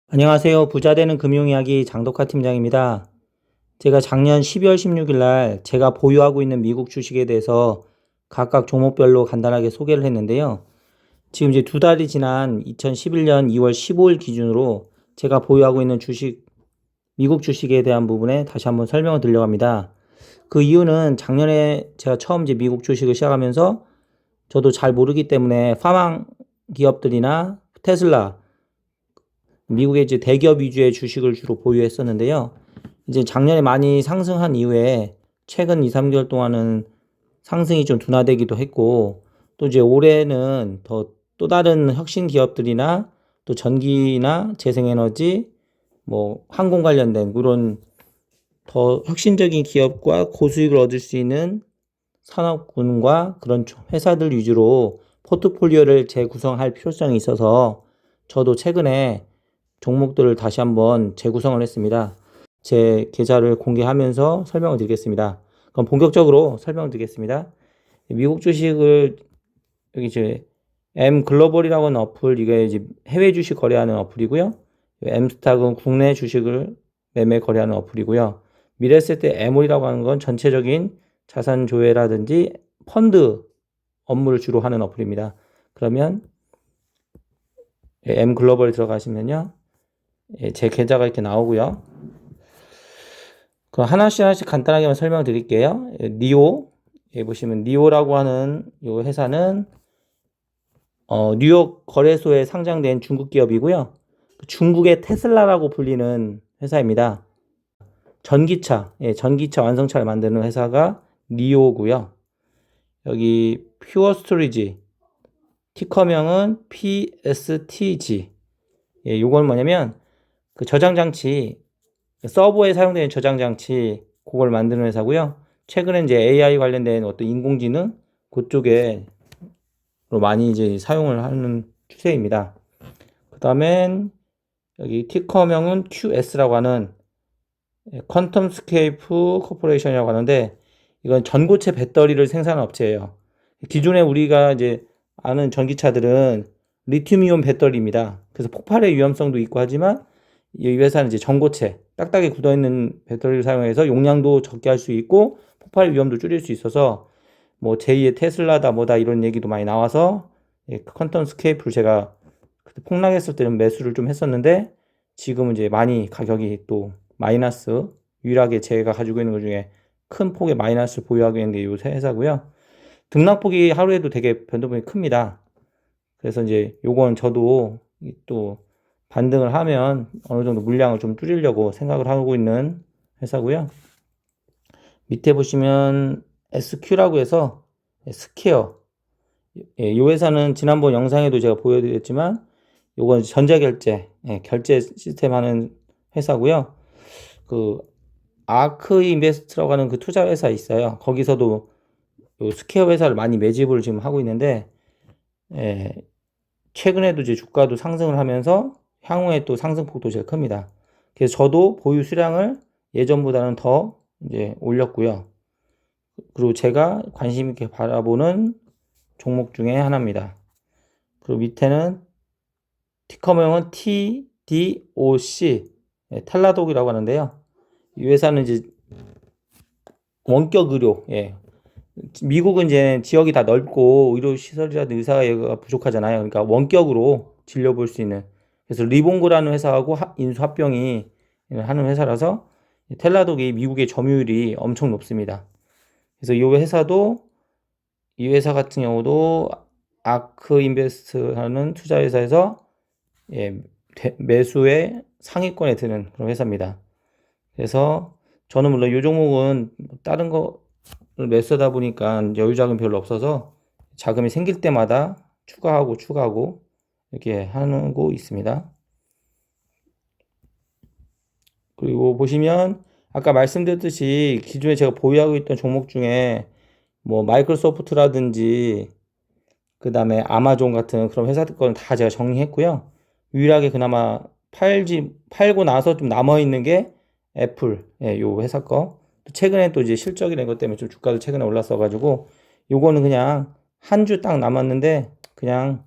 안녕하세요. 부자되는 금융이야기 장덕화 팀장입니다. 제가 작년 12월 16일 날 제가 보유하고 있는 미국 주식에 대해서 각각 종목별로 간단하게 소개를 했는데요. 지금 이제 두 달이 지난 2011년 2월 15일 기준으로 제가 보유하고 있는 미국 주식에 대한 부분에 다시 한번 설명을 드리려고 합니다. 그 이유는 작년에 제가 처음 이제 미국 주식을 시작하면서 저도 잘 모르기 때문에 파망 기업들이나 테슬라, 미국의 이제 대기업 위주의 주식을 주로 보유했었는데요. 이제 작년에 많이 상승한 이후에 최근 2, 3개월 동안은 상승이 좀 둔화되기도 했고, 또 이제 올해는 또 다른 혁신 기업들이나 또 전기나 재생에너지, 항공 관련된 그런 더 혁신적인 기업과 고수익을 얻을 수 있는 산업군과 그런 회사들 위주로 포트폴리오를 재구성할 필요성이 있어서 저도 최근에 종목들을 다시 한번 재구성을 했습니다. 제 계좌를 공개하면서 설명을 드리겠습니다. 그럼 본격적으로 설명을 드리겠습니다. 미국 주식을 여기 이제 M 글로벌이라고 하는 어플, 이게 이제 해외 주식 거래하는 어플이고요. M스탁은 국내 주식을 매매 거래하는 어플이고요. 미래에셋의 M홀이라고 하는 건 전체적인 자산 조회라든지 펀드 업무를 주로 하는 어플입니다. 그러면 M 글로벌에 들어가시면요. 제 계좌가 이렇게 나오고요. 그럼 하나씩 간단하게만 설명드릴게요. 니오, 여기 보시면 니오라고 하는 이 회사는 뉴욕 거래소에 상장된 중국 기업이고요. 중국의 테슬라라고 불리는 회사입니다. 전기차 완성차를 만드는 회사가 니오고요. 여기 퓨어 스토리지, 티커명은 PSTG. 요건 뭐냐면 그 저장장치, 서버에 사용되는 저장장치, 그걸 만드는 회사고요. 최근에 이제 AI 관련된 어떤 인공지능 그쪽에 많이 이제 사용을 하는 추세입니다. 그 다음엔 여기 티커명은 QS라고 하는 퀀텀 스케이프 코퍼레이션이라고 하는데, 이건 전고체 배터리를 생산하는 업체예요. 기존에 우리가 이제 아는 전기차들은 리튬이온 배터리입니다. 그래서 폭발의 위험성도 있고 하지만 이 회사는 이제 전고체, 딱딱이 굳어있는 배터리를 사용해서 용량도 적게 할 수 있고 폭발 위험도 줄일 수 있어서 뭐 제2의 테슬라다 뭐다 이런 얘기도 많이 나와서 퀀텀 스케이프를 제가 그때 폭락했을 때는 매수를 좀 했었는데, 지금은 이제 많이 가격이 또 마이너스, 유일하게 제가 가지고 있는 것 중에 큰 폭의 마이너스를 보유하고 있는 게 이 회사고요. 등락폭이 하루에도 되게 변동폭이 큽니다. 그래서 이제 요건 저도 또 반등을 하면 어느 정도 물량을 좀 줄이려고 생각을 하고 있는 회사고요. 밑에 보시면 SQ라고 해서 스퀘어. 이 회사는 지난번 영상에도 제가 보여드렸지만 요건 전자결제, 결제 시스템 하는 회사고요. 그 아크 인베스트라고 하는 그 투자 회사 있어요. 거기서도 요 스퀘어 회사를 많이 매집을 지금 하고 있는데, 최근에도 이제 주가도 상승을 하면서 향후에 또 상승폭도 제일 큽니다. 그래서 저도 보유 수량을 예전보다는 더 이제 올렸고요. 그리고 제가 관심 있게 바라보는 종목 중에 하나입니다. 그리고 밑에는 티커명은 TDOC, 텔라독이라고 하는데요. 이 회사는 이제 원격 의료, 미국은 이제 지역이 다 넓고 의료 시설이라든지 의사가 부족하잖아요. 그러니까 원격으로 진료 볼 수 있는. 그래서 리봉고라는 회사하고 인수 합병이 하는 회사라서 텔라독이 미국의 점유율이 엄청 높습니다. 그래서 이 회사 같은 경우도 아크 인베스트 하는 투자 회사에서 매수의 상위권에 드는 그런 회사입니다. 그래서 저는 물론 이 종목은 다른 거를 매수하다 보니까 여유 자금이 별로 없어서 자금이 생길 때마다 추가하고 이렇게 하고 있습니다. 그리고 보시면 아까 말씀드렸듯이 기존에 제가 보유하고 있던 종목 중에 뭐 마이크로소프트라든지 그 다음에 아마존 같은 그런 회사들 거는 다 제가 정리했고요. 유일하게 그나마 팔고 나서 좀 남아있는 게 애플, 요 회사 거. 최근에 또 이제 실적이 낸 것 때문에 좀 주가도 최근에 올랐어가지고 요거는 그냥 한 주 딱 남았는데 그냥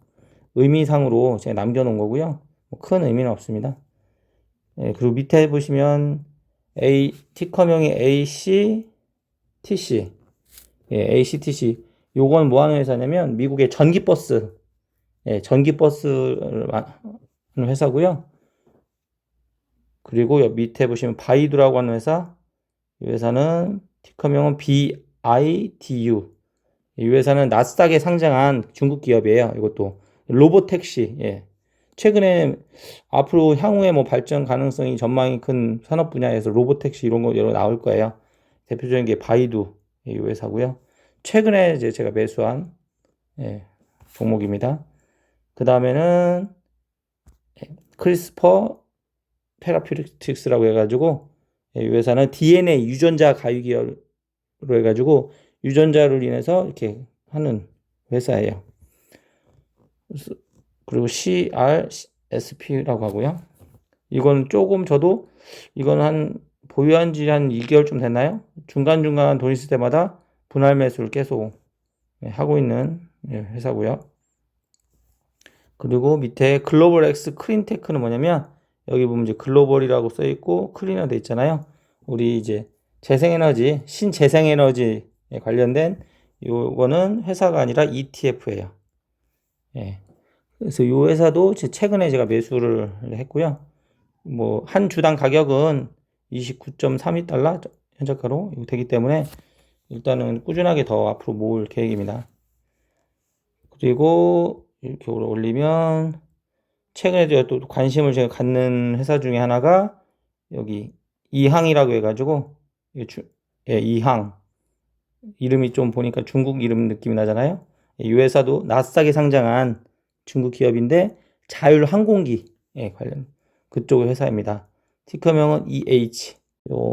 의미상으로 제가 남겨놓은 거고요. 뭐 큰 의미는 없습니다. 예, 그리고 밑에 보시면 티커명이 ACTC. 예, ACTC. 요건 뭐 하는 회사냐면 미국의 전기버스, 예, 전기버스를 하는 회사고요. 그리고 옆 밑에 보시면 바이두라고 하는 회사. 이 회사는 티커명은 BIDU. 이 회사는 나스닥에 상장한 중국 기업이에요. 이것도 로보택시. 예. 최근에 앞으로 향후에 뭐 발전 가능성이 전망이 큰 산업 분야에서 로보택시 이런 거 여러 나올 거예요. 대표적인 게 바이두 이 회사고요. 최근에 이제 제가 매수한 예, 종목입니다. 그 다음에는 크리스퍼 테라퓨틱스라고 해가지고 이 회사는 DNA 유전자 가위 계열로 해가지고 유전자를 인해서 이렇게 하는 회사예요. 그리고 CRSP라고 하고요. 이건 조금 저도 이건 보유한 지 한 2개월 좀 됐나요? 중간중간 돈 있을 때마다 분할 매수를 계속 하고 있는 회사고요. 그리고 밑에 글로벌 X 클린테크는 뭐냐면 여기 보면 이제 글로벌이라고 써 있고 클린화 돼 있잖아요. 우리 이제 재생에너지, 신재생에너지에 관련된 요거는 회사가 아니라 ETF예요. 예. 그래서 이 회사도 최근에 제가 매수를 했고요. 뭐 한 주당 가격은 29.32달러 현저가로 되기 때문에 일단은 꾸준하게 더 앞으로 모을 계획입니다. 그리고 이렇게 올리면 최근에 또 관심을 제가 갖는 회사 중에 하나가 여기 이항이라고 해가지고 예, 이항 이름이 좀 보니까 중국 이름 느낌이 나잖아요. 이 회사도 나스닥에 상장한 중국 기업인데 자율항공기 관련 그쪽 회사입니다. 티커명은 EH.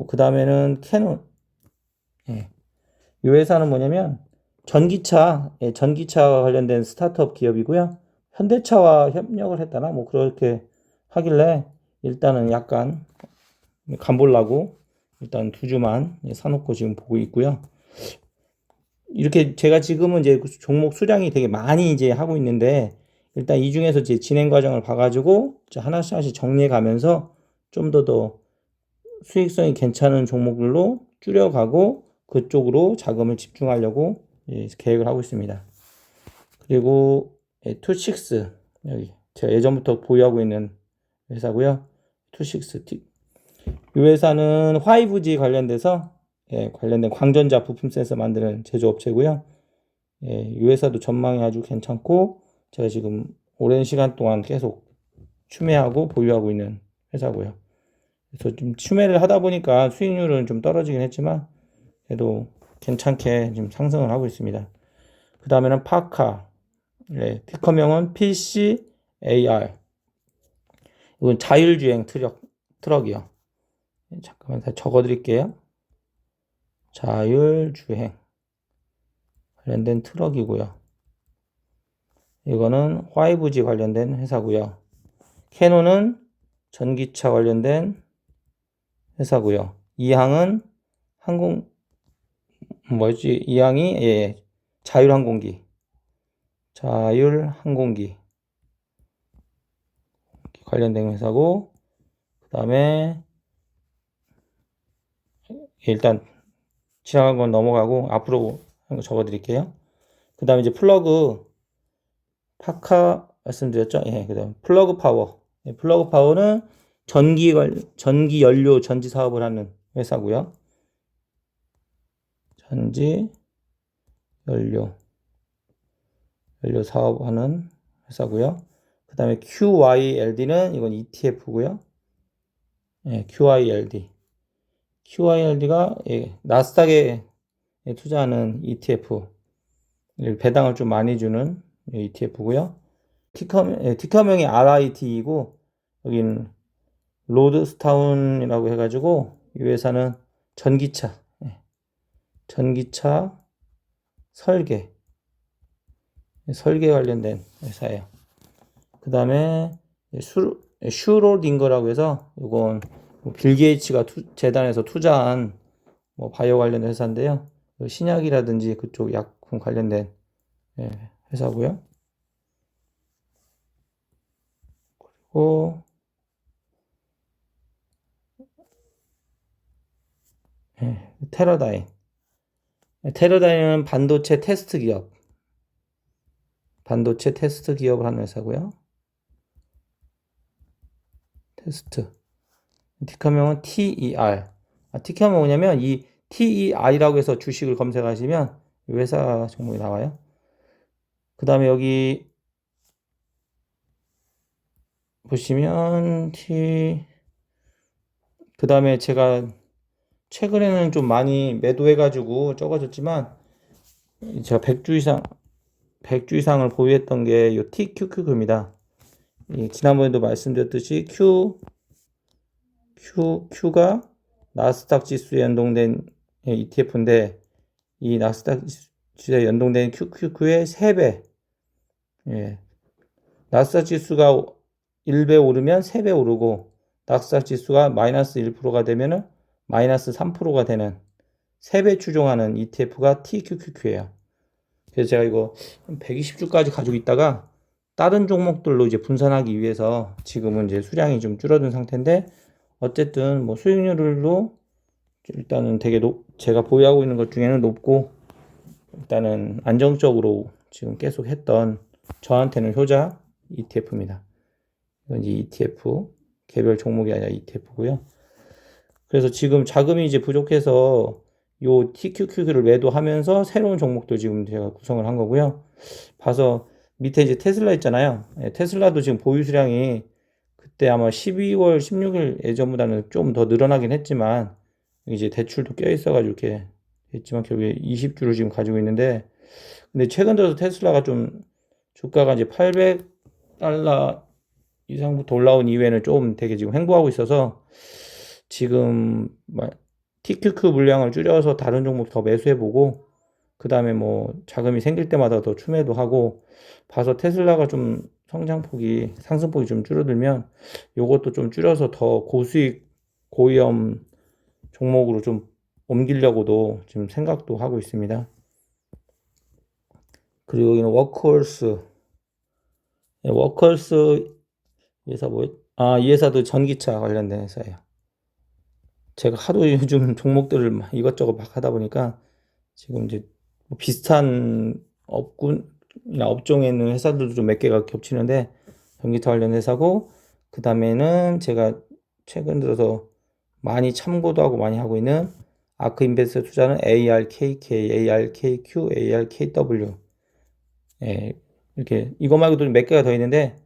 그 다음에는 캐논. 예. 이 회사는 뭐냐면 전기차와 관련된 스타트업 기업이고요. 현대차와 협력을 했다나 뭐 그렇게 하길래 일단은 약간 간보려고 일단 2주만 사놓고 지금 보고 있고요. 이렇게 제가 지금은 이제 종목 수량이 되게 많이 이제 하고 있는데 일단 이 중에서 이제 진행 과정을 봐가지고 하나씩 하나씩 정리해 가면서 좀 더 수익성이 괜찮은 종목들로 줄여가고 그쪽으로 자금을 집중하려고 계획을 하고 있습니다. 그리고 투식스 여기 제가 예전부터 보유하고 있는 회사고요. 투식스 이 회사는 5G 관련돼서 관련된 광전자 부품 센서 만드는 제조업체고요. 이 회사도 전망이 아주 괜찮고 제가 지금 오랜 시간 동안 계속 추매하고 보유하고 있는 회사고요. 그래서 좀 추매를 하다 보니까 수익률은 좀 떨어지긴 했지만 그래도 괜찮게 지금 상승을 하고 있습니다. 그 다음에는 파카, 티커명은 PCAR. 이건 자율주행 트럭이요. 잠깐만 다 적어드릴게요. 자율주행 관련된 트럭이고요. 이거는 5G 관련된 회사고요. 캐논은 전기차 관련된 회사고요. 이항은 이항이 자율항공기 관련된 회사고 그 다음에 일단 지나간 건 넘어가고 앞으로 한거 적어 드릴게요. 그 다음에 이제 파카 말씀드렸죠? 그 다음 플러그 파워. 플러그 파워는 전기 연료 전지 사업을 하는 회사고요. 전지 연료 사업하는 회사고요. 그 다음에 QYLD는 이건 ETF고요. QYLD가 나스닥에 투자하는 ETF 배당을 좀 많이 주는 ETF고요. 티커명이 RIT이고 여기는 로드스타운이라고 해가지고 이 회사는 전기차 설계 관련된 회사예요. 그 다음에 슈로딩거라고 해서 이건 빌 게이츠가 재단에서 투자한 뭐 바이오 관련 회사인데요. 신약이라든지 그쪽 약품 관련된 회사고요. 그리고 테러다임. 테러다임은 반도체 테스트 기업. 반도체 테스트 기업을 하는 회사고요. 테스트. 티커명은 TER. 티커명은 뭐냐면 이 TER이라고 해서 주식을 검색하시면 이 회사 종목이 나와요. 그 다음에 여기 보시면 그 다음에 제가 최근에는 좀 많이 매도해가지고 적어졌지만 제가 100주 이상을 보유했던 게 이 TQQ입니다. 지난번에도 말씀드렸듯이 Q가 나스닥 지수에 연동된 ETF인데 이 나스닥 지수에 연동된 QQQ의 3배. 예. 나스닥 지수가 1배 오르면 3배 오르고 나스닥 지수가 마이너스 1%가 되면은 마이너스 3%가 되는 3배 추종하는 ETF가 TQQQ예요. 그래서 제가 이거 120주까지 가지고 있다가 다른 종목들로 이제 분산하기 위해서 지금은 이제 수량이 좀 줄어든 상태인데 어쨌든 뭐 수익률도 일단은 되게 제가 보유하고 있는 것 중에는 높고 일단은 안정적으로 지금 계속 했던 저한테는 효자 ETF입니다. 이건 이제 ETF 개별 종목이 아니라 ETF고요. 그래서 지금 자금이 이제 부족해서 요 TQQ를 매도하면서 새로운 종목도 지금 제가 구성을 한 거고요. 봐서 밑에 이제 테슬라 있잖아요. 테슬라도 지금 보유 수량이 그때 아마 12월 16일 예전보다는 좀 더 늘어나긴 했지만 이제 대출도 껴 있어가지고 이렇게 했지만 결국에 20주를 지금 가지고 있는데 근데 최근 들어서 테슬라가 좀 주가가 이제 800달러 이상부터 올라온 이후에는 좀 되게 지금 횡보하고 있어서 지금 TQQ 물량을 줄여서 다른 종목 더 매수해보고 그 다음에 뭐 자금이 생길 때마다 더 추매도 하고 봐서 테슬라가 좀 성장폭이 상승폭이 좀 줄어들면 요것도 좀 줄여서 더 고수익 고위험 종목으로 좀 옮기려고도 지금 생각도 하고 있습니다. 그리고 여기는 워크홀스 회사 이 회사도 전기차 관련된 회사예요. 제가 하도 요즘 종목들을 이것저것 막 하다 보니까 지금 이제 뭐 비슷한 업종에 있는 회사들도 좀 몇 개가 겹치는데 전기차 관련 회사고 그 다음에는 제가 최근 들어서 많이 참고도 하고 많이 하고 있는 아크 인베스트 투자는 ARKK, ARKQ, ARKW 이렇게 이거 말고도 몇 개가 더 있는데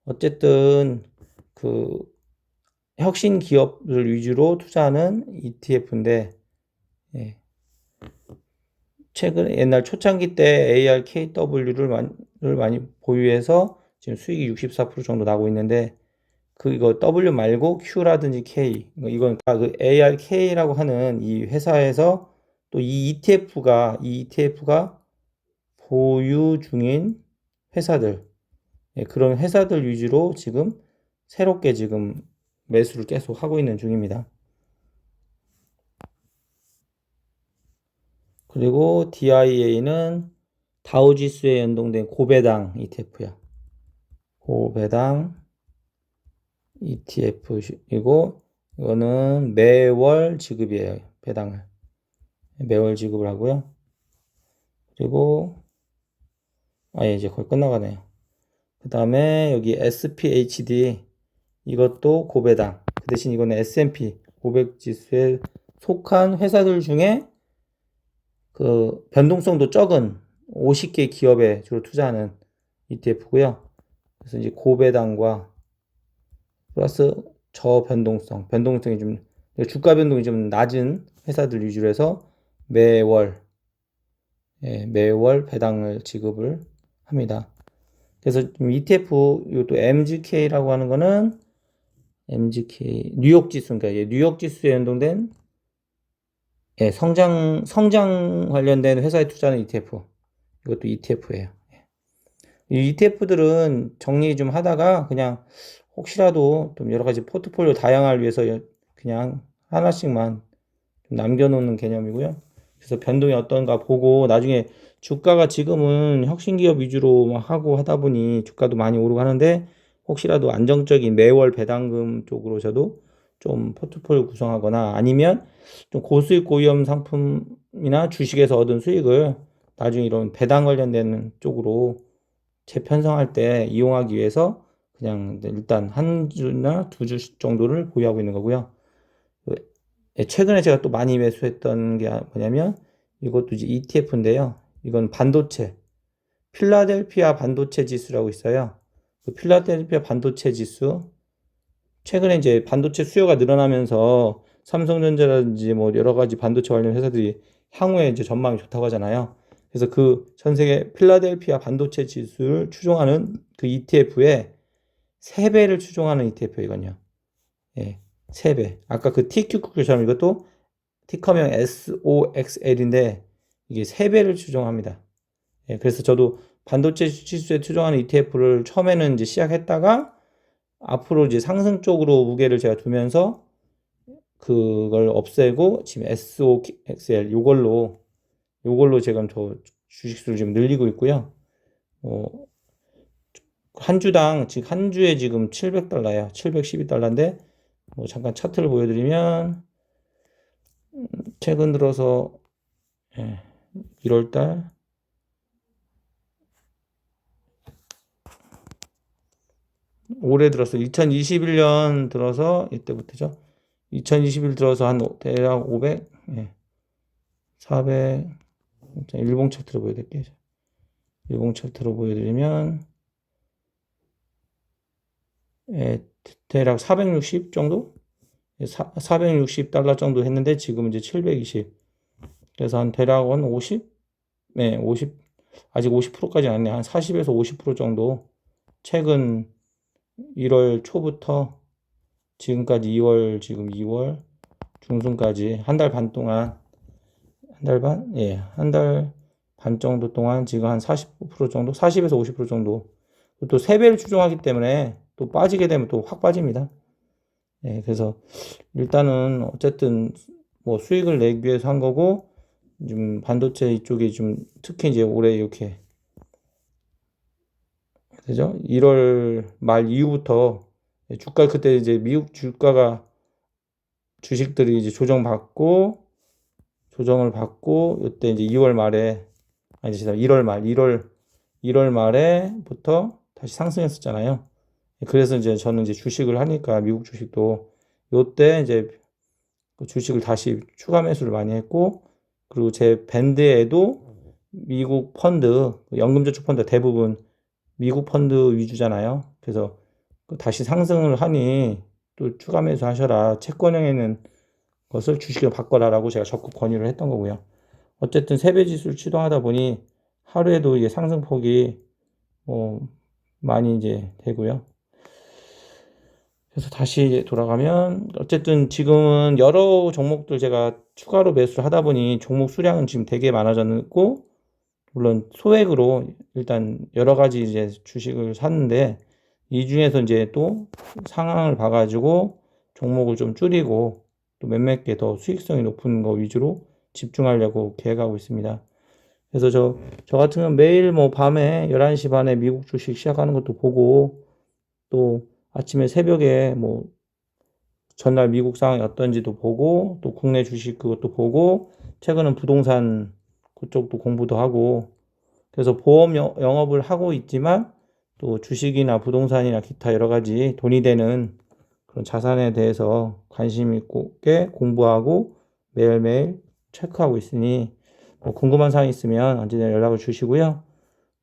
어쨌든 그 혁신 기업을 위주로 투자하는 ETF인데 최근 옛날 초창기 때 ARKW를 많이 보유해서 지금 수익이 64% 정도 나고 있는데 이거 W 말고 Q라든지 K 이건 그 ARK라고 하는 이 회사에서 또 이 ETF가 보유 중인 회사들 그런 회사들 위주로 지금 새롭게 지금 매수를 계속 하고 있는 중입니다. 그리고 DIA는 다우지수에 연동된 고배당 ETF야. 고배당 ETF이고 이거는 매월 지급이에요. 배당을 매월 지급을 하고요. 그리고 이제 거의 끝나가네요. 그 다음에 여기 SPHD 이것도 고배당. 그 대신 이거는 S&P 500 지수에 속한 회사들 중에 그 변동성도 적은 50개 기업에 주로 투자하는 ETF고요. 그래서 이제 고배당과 플러스 변동성이 좀 주가 변동이 좀 낮은 회사들 위주로 해서 매월 배당을 지급을 합니다. 그래서 ETF 이것도 MGK라고 하는 거는 MGK 뉴욕 지수 그러니까 뉴욕 지수에 연동된 성장 관련된 회사에 투자하는 ETF 이것도 ETF예요. 이 ETF들은 정리 좀 하다가 그냥 혹시라도 좀 여러 가지 포트폴리오 다양화를 위해서 그냥 하나씩만 좀 남겨놓는 개념이고요. 그래서 변동이 어떤가 보고 나중에 주가가 지금은 혁신기업 위주로 막 하고 하다 보니 주가도 많이 오르고 하는데 혹시라도 안정적인 매월 배당금 쪽으로 저도 좀 포트폴리오 구성하거나 아니면 좀 고수익 고위험 상품이나 주식에서 얻은 수익을 나중에 이런 배당 관련된 쪽으로 재편성할 때 이용하기 위해서 그냥 일단 한 주나 두 주 정도를 보유하고 있는 거고요. 최근에 제가 또 많이 매수했던 게 뭐냐면 이것도 이제 ETF인데요. 이건 반도체, 필라델피아 반도체 지수라고 있어요. 그 필라델피아 반도체 지수, 최근에 이제 반도체 수요가 늘어나면서 삼성전자라든지 뭐 여러 가지 반도체 관련 회사들이 향후에 이제 전망이 좋다고 하잖아요. 그래서 그 전 세계 필라델피아 반도체 지수를 추종하는 그 ETF에 3배를 추종하는 ETF예요, 이건요. 예, 3배. 아까 그 TQQQ처럼 이것도 티커명 SOXL인데 이게 3배를 추종합니다. 예, 그래서 저도 반도체 지수에 추종하는 ETF를 처음에는 이제 시작했다가 앞으로 이제 상승 쪽으로 무게를 제가 두면서 그걸 없애고 지금 SOXL 요걸로 지금 저 주식수를 지금 늘리고 있고요. 한 주당 지금 한 주에 지금 700달러예요. 712달러인데 뭐 잠깐 차트를 보여드리면 최근 들어서 1월달 올해 들어서 2021년 들어서 이때부터죠. 2021 들어서 한 대략 500, 400 일봉 차트로 보여드릴게요. 일봉 차트로 보여드리면 대략 460 정도? 460달러 정도 했는데 지금 이제 720. 그래서 한 대략 한 50? 50. 아직 50%까지는 안 돼. 한 40에서 50% 정도 최근 1월 초부터 지금까지 2월, 지금 2월 중순까지 한 달 반 동안, 한 달 반? 한 달 반 정도 동안 지금 한 40% 정도, 40에서 50% 정도. 또 3배를 추종하기 때문에 또 빠지게 되면 또 확 빠집니다. 그래서 일단은 어쨌든 뭐 수익을 내기 위해서 한 거고, 좀 반도체 이쪽이 좀 특히 이제 올해 이렇게 그죠? 1월 말 이후부터 주가 그때 이제 미국 주가가 주식들이 이제 조정을 받고 이때 이제 2월 말에 아니 1월 말에부터 다시 상승했었잖아요. 그래서 이제 저는 이제 주식을 하니까 미국 주식도 요때 이제 주식을 다시 추가 매수를 많이 했고 그리고 제 밴드에도 미국 펀드, 연금저축 펀드 대부분 미국 펀드 위주잖아요. 그래서 다시 상승을 하니 또 추가 매수 하셔라. 채권형에 있는 것을 주식으로 바꿔라라고 제가 적극 권유를 했던 거고요. 어쨌든 3배 지수를 추동하다 보니 하루에도 이게 상승폭이 많이 이제 되고요. 그래서 다시 돌아가면 어쨌든 지금은 여러 종목들 제가 추가로 매수를 하다 보니 종목 수량은 지금 되게 많아졌고 물론 소액으로 일단 여러 가지 이제 주식을 샀는데 이 중에서 이제 또 상황을 봐가지고 종목을 좀 줄이고 또 몇몇 개 더 수익성이 높은 거 위주로 집중하려고 계획하고 있습니다. 그래서 저 같은 경우는 매일 뭐 밤에 11시 반에 미국 주식 시작하는 것도 보고 또 아침에 새벽에 뭐 전날 미국 상황이 어떤지도 보고 또 국내 주식 그것도 보고 최근은 부동산 그쪽도 공부도 하고 그래서 보험 영업을 하고 있지만 또 주식이나 부동산이나 기타 여러 가지 돈이 되는 그런 자산에 대해서 관심 있게 공부하고 매일매일 체크하고 있으니 뭐 궁금한 사항 있으면 언제나 연락을 주시고요.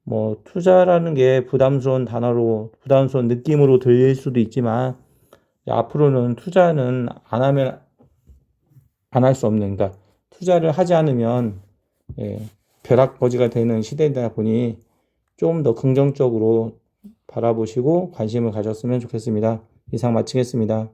뭐 투자라는 게 부담스러운 느낌으로 들릴 수도 있지만 앞으로는 투자는 안 하면 안 할 수 없는, 그러니까 투자를 하지 않으면 벼락거지가 되는 시대이다 보니 좀 더 긍정적으로 바라보시고 관심을 가졌으면 좋겠습니다. 이상 마치겠습니다.